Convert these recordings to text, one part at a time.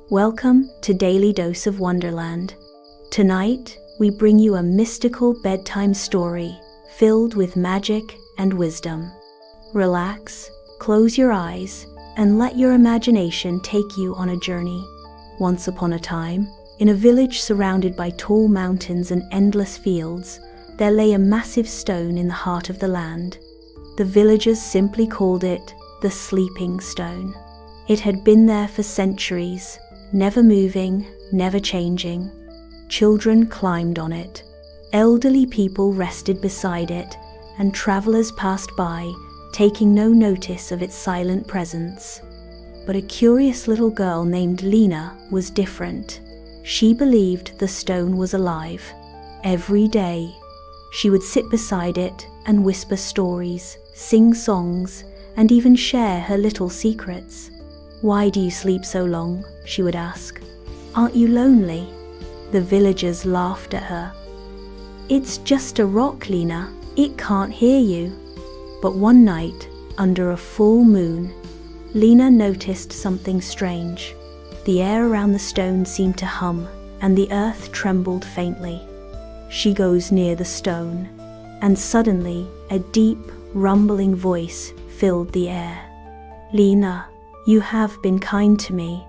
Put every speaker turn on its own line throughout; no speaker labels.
Welcome to Daily Dose of Wonderland. Tonight, we bring you a mystical bedtime story filled with magic and wisdom. Relax, close your eyes, and let your imagination take you on a journey. Once upon a time, in a village surrounded by tall mountains and endless fields, there lay a massive stone in the heart of the land. The villagers simply called it the Sleeping Stone. It had been there for centuries, never moving, never changing. Children climbed on it. Elderly people rested beside it, and travelers passed by, taking no notice of its silent presence. But a curious little girl named Lena was different. She believed the stone was alive. Every day, she would sit beside it and whisper stories, sing songs, and even share her little secrets. "Why do you sleep so long?" she would ask. "Aren't you lonely?" The villagers laughed at her. "It's just a rock, Lena. It can't hear you." But one night, under a full moon, Lena noticed something strange. The air around the stone seemed to hum, and the earth trembled faintly. She goes near the stone, and suddenly a deep, rumbling voice filled the air. "Lena, you have been kind to me.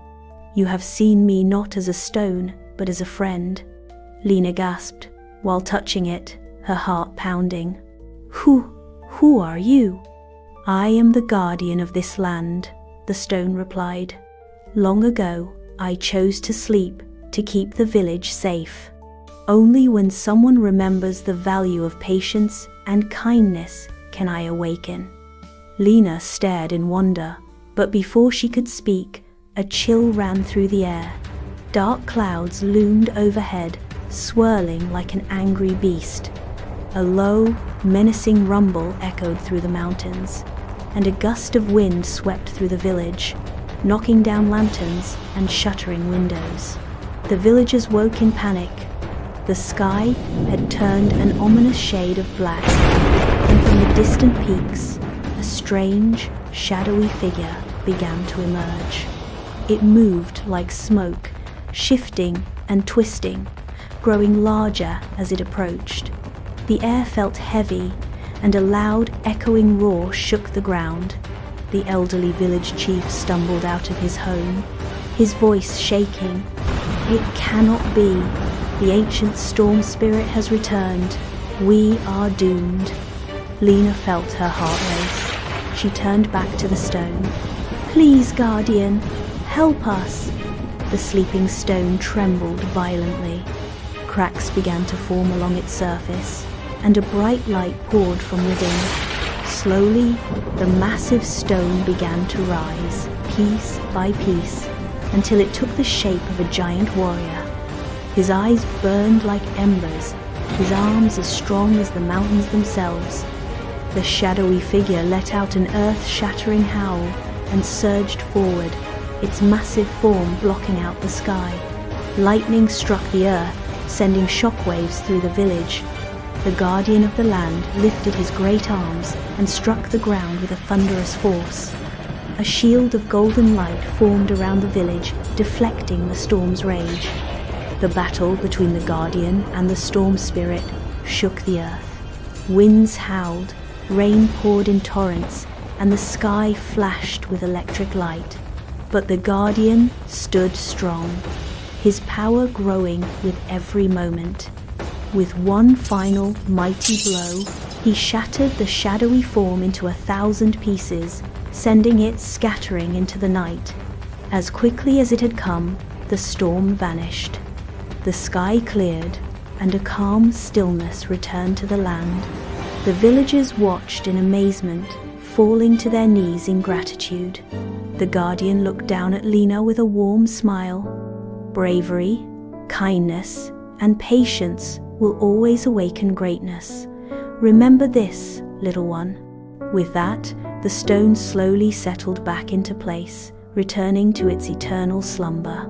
You have seen me not as a stone, but as a friend." Lena gasped, while touching it, her heart pounding. Who are you?" "I am the guardian of this land," the stone replied. "Long ago, I chose to sleep to keep the village safe. Only when someone remembers the value of patience and kindness can I awaken." Lena stared in wonder, but before she could speak, a chill ran through the air. Dark clouds loomed overhead, swirling like an angry beast. A low, menacing rumble echoed through the mountains, and a gust of wind swept through the village, knocking down lanterns and shuttering windows. The villagers woke in panic. The sky had turned an ominous shade of black, and from the distant peaks, a strange, shadowy figure began to emerge. It moved like smoke, shifting and twisting, growing larger as it approached. The air felt heavy, and a loud, echoing roar shook the ground. The elderly village chief stumbled out of his home, his voice shaking. "It cannot be. The ancient storm spirit has returned. We are doomed." Lena felt her heart race. She turned back to the stone. "Please, guardian, help us." The sleeping stone trembled violently. Cracks began to form along its surface, and a bright light poured from within. Slowly, the massive stone began to rise, piece by piece, until it took the shape of a giant warrior. His eyes burned like embers, his arms as strong as the mountains themselves. The shadowy figure let out an earth-shattering howl and surged forward, its massive form blocking out the sky. Lightning struck the earth, sending shockwaves through the village. The guardian of the land lifted his great arms and struck the ground with a thunderous force. A shield of golden light formed around the village, deflecting the storm's rage. The battle between the guardian and the storm spirit shook the earth. Winds howled, rain poured in torrents, and the sky flashed with electric light. But the guardian stood strong, his power growing with every moment. With one final mighty blow, he shattered the shadowy form into 1,000 pieces, sending it scattering into the night. As quickly as it had come, the storm vanished. The sky cleared, and a calm stillness returned to the land. The villagers watched in amazement, falling to their knees in gratitude. The guardian looked down at Lena with a warm smile. "Bravery, kindness, and patience will always awaken greatness. Remember this, little one." With that, the stone slowly settled back into place, returning to its eternal slumber.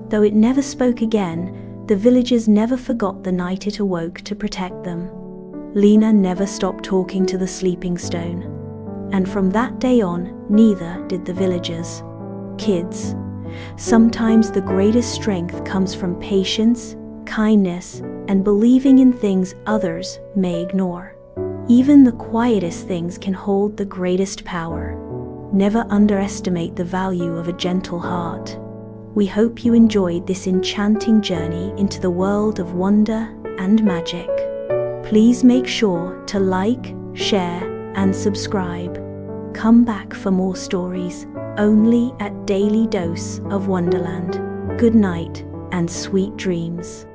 Though it never spoke again, the villagers never forgot the night it awoke to protect them. Lena never stopped talking to the sleeping stone, and from that day on, neither did the villagers. Kids, Sometimes the greatest strength comes from patience, kindness, and believing in things others may ignore. Even the quietest things can hold the greatest power. Never underestimate the value of a gentle heart. We hope you enjoyed this enchanting journey into the world of wonder and magic. Please make sure to like, share, and subscribe. Come back for more stories, only at Daily Dose of Wonderland. Good night and sweet dreams.